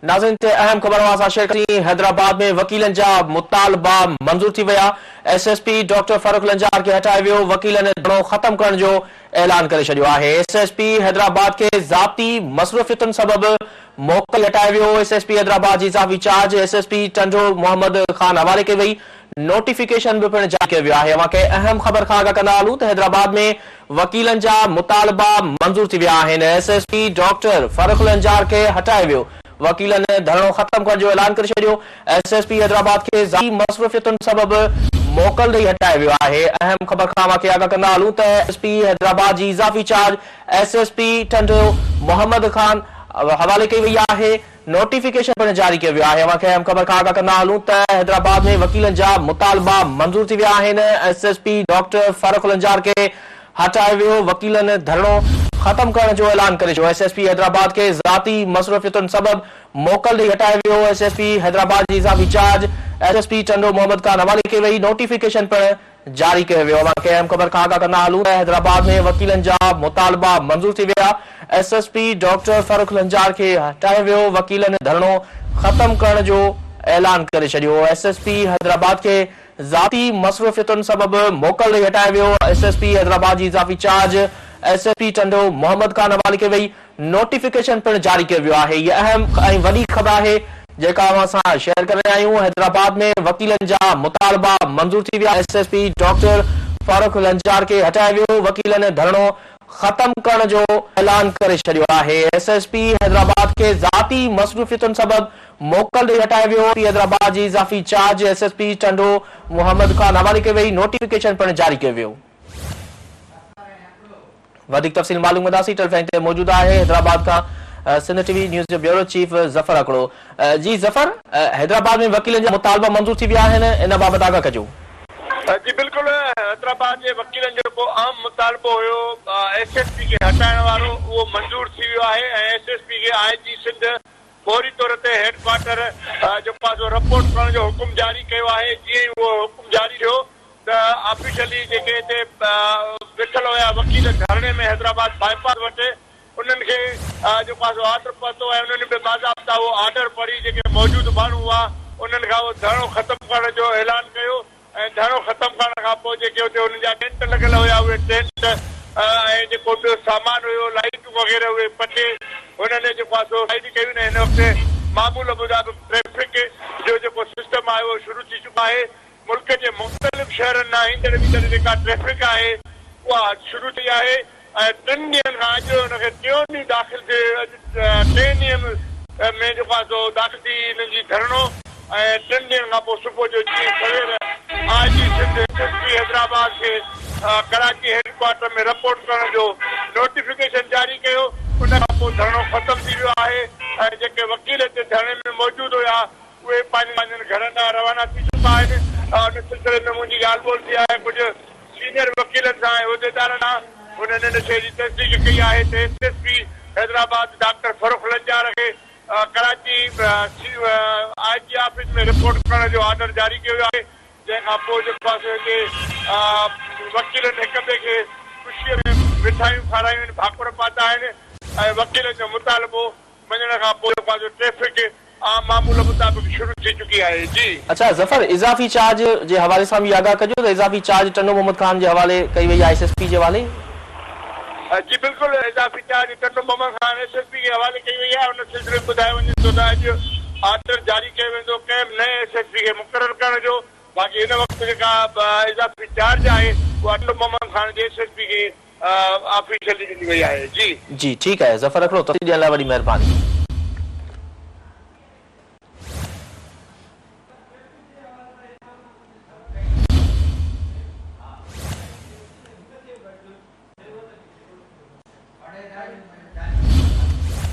नाज़रीन ते अहम खबर शेयर करी हैदराबाद में वकीलन जा मुतालबा मंजूर थी विया। एसएसपी डॉक्टर फारूक लंजार के हटाए वियो। वकीलन धरणो खत्म करण जो ऐलान करे छॾियो आहे। एसएसपी हैदराबाद के ज़ाती मसरूफियतुनि सबब मोकल हटाए वियो। एसएसपी हैदराबाद जी इज़ाफ़ी चार्ज एसएसपी टंडो मोहम्मद खान हवाले कई वई। नोटिफिकेशन भी पिण जारी कयो वियो आहे। अवांखे अहम खबर खां आगाह कंदा हलूं त हैदराबाद में वकीलन जा मुतालबा मंजूर थी विया आहिनि। एसएसपी डॉक्टर फारूक लंजार के हटाए वियो। वकीलन धरणो खत्म करण जो ऐलान करे छॾियो। एसएसपी हैदराबाद के ज़ाती मसरूफियतुनि सबब मोकल ॾेई हटाए वियो आहे। अहम खबर खां अवांखे आगाह कंदा हलूं त एसपी हैदराबाद जी इज़ाफ़ी चार्ज एसएसपी टंडो मोहम्मद खान हवाले कई वई आहे। नोटिफिकेशन पिण जारी कयो वियो आहे। अवांखे अहम खबर खां आगाह कंदा हलूं त हैदराबाद में वकीलन जा मुतालबा मंजूर थी विया आहिनि। एसएसपी डॉक्टर फारूक लंजार के हटाए वियो। वकीलन धरणो खत्म करण जो ऐलान करे छॾियो। एसएसपी हैदराबाद के ज़ाती मसरूफियतुनि सबब मोकल ॾेई हटाए वियो। एसएसपी हैदराबाद जी इज़ाफ़ी चार्ज एसएसपी टंडो मोहम्मद खान हवाले कई वई। नोटिफिकेशन पिण जारी कयो वियो। अवांखे अहम खबर खां आगाह कंदा हलूं त हैदराबाद में वकीलन जा मुतालबा मंजूर थी विया। एसएसपी डॉक्टर फारूक लंजार के हटाए वियो। वकीलन धरणो खत्म करण जो ऐलान करे छॾियो। एसएसपी हैदराबाद के ज़ाती मसरूफियतुनि सबब मोकल ॾेई हटाए वियो। एसएसपी हैदराबाद जी इज़ाफ़ी चार्ज एसएसपी टंडो मोहम्मद खान हवाले कई वई। नोटिफिकेशन पिण जारी कयो वियो आहे। हीअ अहम ऐं वॾी ख़बर आहे जेका असां शेयर करे रहिया आहियूं। हैदराबाद में वकीलन जा मुतालबा मंजूर थी विया। एसएसपी डॉक्टर फारूक लंजार के हटाए वियो। वकीलन धरणो खत्म करण जो ऐलान करे छॾियो आहे। एसएसपी हैदराबाद के ज़ाती मसरूफियतुनि सबब मोकल ॾेई हटाए वियो। हैदराबाद जी इज़ाफ़ी चार्ज एसएसपी टंडो मोहम्मद खान हवाले कई वई। नोटिफिकेशन पिण जारी कयो वियो। वधिक तफ़सील मालूम कंदासीं। टेलीफोन ते मौजूद आहे हैदराबाद का सिंध टीवी न्यूज़ जो ब्यूरो चीफ ज़फ़र अकड़ो। जी ज़फ़र, हैदराबाद में वकीलन जा मुतालबा मंजूर थी विया आहिनि, इन बाबति आगाह कजो। जी बिल्कुल, हैदराबाद जे वकीलन जो आम मुतालबो हुयो एसएसपी के हटाइण वारो उहो मंजूर थी वियो आहे ऐं एसएसपी के आईजी सिंध फौरी तौर ते हेडक्वार्टर जेको आहे रिपोर्ट करण जो हुकुम जारी कयो आहे। जीअं ई उहो हुकुम जारी थियो त ऑफिशियली जेके हिते वेठल हुया वकील धरणे में हैदराबाद बाईपास वटि उन्हनि खे जेको आहे ऑर्डर पहुतो ऐं उन्हनि बि बाज़ाब्ता उहो ऑर्डर पढ़ी जेके मौजूदु माण्हू हुआ उन्हनि खां उहो धरणो ख़तमु करण जो ऐलान कयो। ऐं धरणो ख़तमु करण खां पोइ जेके हुते हुननि जा टेंट लॻल हुया उहे टेंट ऐं जेको ॿियो सामान हुयो लाइटूं वग़ैरह उहे पटे हुननि जेको आहे सो साइड कयूं आहिनि। हिन वक़्तु मामूल मुताबिक़ ट्रैफिक जो जेको सिस्टम आहे उहो शुरू थी चुको आहे। मुल्क जे मुख़्तलिफ़ शहरनि मां ईंदड़ वींदड़ जेका ट्रैफिक आहे उहा शुरू थी आहे ऐं 3 ॾींहंनि खां अॼु हुनखे टियों ॾींहुं दाख़िल थिए। अॼु 3 ॾींहं में जेको आहे सो दाख़िल थी हिननि जी धरणो ऐं 3 ॾींहंनि खां पोइ सुबुह जो जीअं सवेर आईजी सिंध एसएसपी हैदराबाद खे कराची हेडक्वार्टर में रिपोर्ट करण जो नोटिफिकेशन जारी कयो। उन खां पोइ धरणो ख़तमु थी वियो आहे ऐं जेके वकील हिते धरणे में मौजूदु हुया उहे पंहिंजनि घरनि ॾांहुं रवाना थी चुका आहिनि। उन सिलसिले में मुंहिंजी ॻाल्हि ॿोल थी आहे कुझु सीनियर वकीलनि सां ऐं उहिदेदारनि सां। उन्हनि हिन शइ जी तस्दीक कई आहे त एसएसपी हैदराबाद डॉक्टर फारूक लंजार खे कराची आईजी ऑफिस में रिपोर्ट करण जो ऑर्डर जारी कयो वियो आहे। जंहिंखां पोइ जेको आहे हिते वकीलनि हिक ॿिए खे ख़ुशीअ में मिठाइयूं खारायूं आहिनि, भाकुर पाता आहिनि ऐं वकीलनि जो मुतालबो मञण खां पोइ जेको आहे ट्रैफिक आम मामूल मुताबिक़ शुरू थी चुकी आहे। जी अच्छा ज़फ़र, इज़ाफ़ी चार्ज जे हवाले सां बि आगाह कजो त इज़ाफ़ी चार्ज टंडो मोहम्मद खान जे हवाले कई वई आहे एसएसपी जे हवाले। जी बिल्कुल, इज़ाफ़ी चार्ज टंडो मोहम्मद खान एसएसपी के हवाले कई वई आहे। उन सिलसिले में ॿुधायो वञे थो त अॼु ऑर्डर जारी कयो वेंदो कंहिं नए एसएसपी खे मुक़ररु करण जो। बाक़ी हिन वक़्तु जेका इज़ाफ़ी चार्ज आहे उहा टंडो मोहम्मद खान जे एसएसपी खे ऑफिशियली ॾिनी वई आहे। जी ठीकु आहे ज़फ़र अकड़ो, तफ़सील ॾियण लाइ वॾी महिरबानी।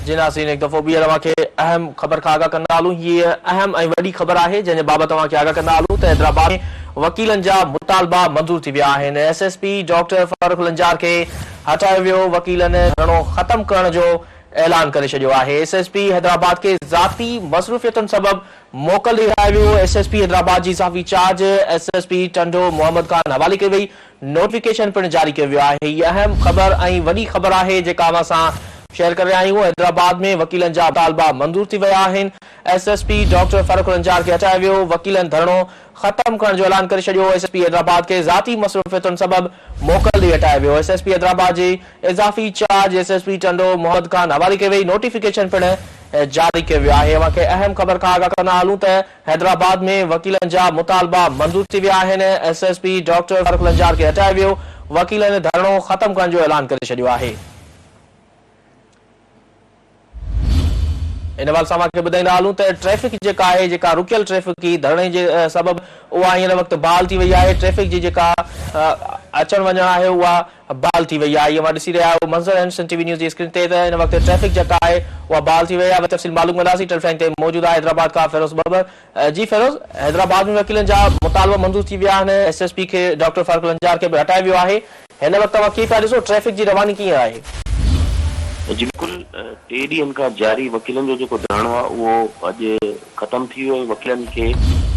जी नाज़रीन, एक दफ़ो ॿीहर अवांखे अहम ख़बर खां आगाह कंदा हलूं। हीअ अहम ऐं वॾी ख़बर आहे जंहिंजे बाबति अवांखे आगाह कंदा हलूं त हैदराबाद में वकीलनि जा मुतालबा मंजूर थी विया आहिनि। एसएसपी डॉक्टर फारूक लंजार खे हटाए वियो। वकीलनि धरणो ख़त्म करण जो ऐलान करे छॾियो आहे। एसएसपी हैदराबाद के ज़ाती मसरूफियतुनि सबब मोकल ॾेई हटाए वियो। एसएसपी हैदराबाद जी इज़ाफ़ी चार्ज एसएसपी टंडो मोहम्मद खान हवाले कई वई। नोटिफिकेशन पिण जारी कयो वियो आहे। हीअ अहम ख़बर ऐं वॾी ख़बर आहे जेका असां शेयर कर रहा आहियूं। हैदराबाद में वकीलनि जा मुतालबा मंज़ूर थी विया आहिनि। एसएसपी डॉक्टर फारूक लंजार खे हटायो वियो। वकीलनि धरणो ख़त्म करण जो ऐलान करे छॾियो। एसएसपी हैदराबाद खे ज़ाती मसरूफ़ियतुनि सबबि मोकल ॾेई हटायो वियो। एसएसपी हैदराबाद जी इज़ाफ़ी चार्ज एसएसपी टंडो मोहम्मद खान हवाले कई वई। नोटिफिकेशन पिणु जारी कयो वियो आहे। अवां खे अहम ख़बर खां आगाह कंदा हलूं त हैदराबाद में वकीलनि जा मुतालबा मंज़ूर थी विया आहिनि। एसएसपी डॉक्टर फारूक लंजार खे हटायो वियो। वकीलनि धरणो ख़त्म करण जो ऐलान करे छॾियो आहे। इन वाल सां खे ॿुधाईंदा हलूं त ट्रैफिक जेका आहे, जेका रुकियल ट्रैफिक ई धरणे जे सबबि उहा हिन वक़्तु बहाल थी वई आहे। ट्रैफिक जी जेका अचण वञण आहे उहा बहाल थी वई आहे। इहा ॾिसी रहिया आहियो मंज़र आहिनि सन टीवी न्यूज़ जी स्क्रीन ते त हिन वक़्तु ट्रैफिक जेका आहे उहा बहाल थी वई आहे। तफ़सील मालूम कंदासीं। टेलीफोन ते मौजूदु आहे हैदराबाद खां फिरोज़ बबर। जी फिरोज़, हैदराबाद में वकीलनि जा मुतालबा मंज़ूर थी विया आहिनि। एसएसपी खे डॉक्टर फारूक लंजार खे बि हटायो वियो आहे। हिन वक़्तु तव्हां कीअं पिया ॾिसो ट्रैफिक जी रवानी कीअं आहे? जी बिल्कुल 3 ॾींहनि खां जारी वकीलनि जो जेको धरणो आहे उहो अॼु ख़त्म थी वियो। वकीलनि खे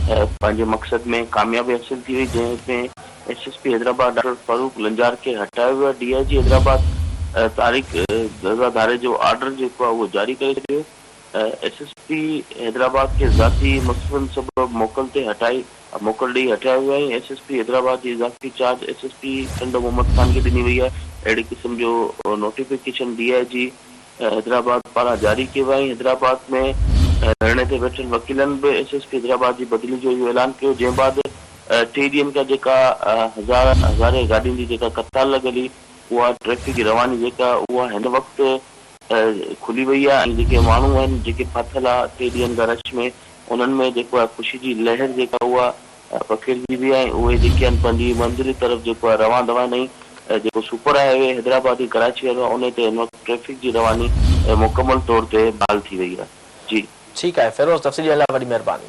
पंहिंजे मक़सद में कामयाबी हासिल थी वई, जंहिंमें एसएसपी हैदराबाद डॉक्टर फारूक लंजार खे हटायो वियो। डीआईजी हैदराबाद तारीख़ धारे जो ऑर्डर जेको आहे उहो जारी करे छॾियो। एसएसपी हैदराबाद खे ज़ाती मसइलनि सबबि मोकल ते मोकल ॾेई हटायो वियो आहे। एसएसपी हैदराबाद जी इज़ाफ़ी चार्ज एसएसपी टंडो मोहम्मद खान खे ॾिनी वई आहे। अहिड़े क़िस्म जो नोटिफिकेशन डीआईजी हैदराबाद पारां जारी कयो आहे। हैदराबाद में धरणे ते वेठल वकीलनि बि एसएसपी हैदराबाद जी बदिली जो इहो ऐलान कयो, जंहिं बाद 3 ॾींहनि खां जेका हज़ारे गाॾियुनि जी जेका कतार लॻल हुई उहा ट्रैफिक जी रवानी जेका उहा हिन वक़्तु खुली वई आहे। ऐं जेके माण्हू आहिनि जेके फाथल आहे 3 ॾींहनि खां रश में, उन्हनि में जेको आहे ख़ुशी जी लहर जेका उहा पखेड़जी वई आहे। उहे जेके आहिनि पंहिंजी मंज़िल तरफ़ जेको आहे रवां दवा नहीं जेको सुपर हाईवे हैदराबाद ई कराची वारो उन ते हिन वक़्तु ट्रैफिक जी रवानी मुकमल तौर ते बहाल थी वई आहे। जी ठीकु आहे फिरोज़, तफ़सील लाइ वॾी महिरबानी।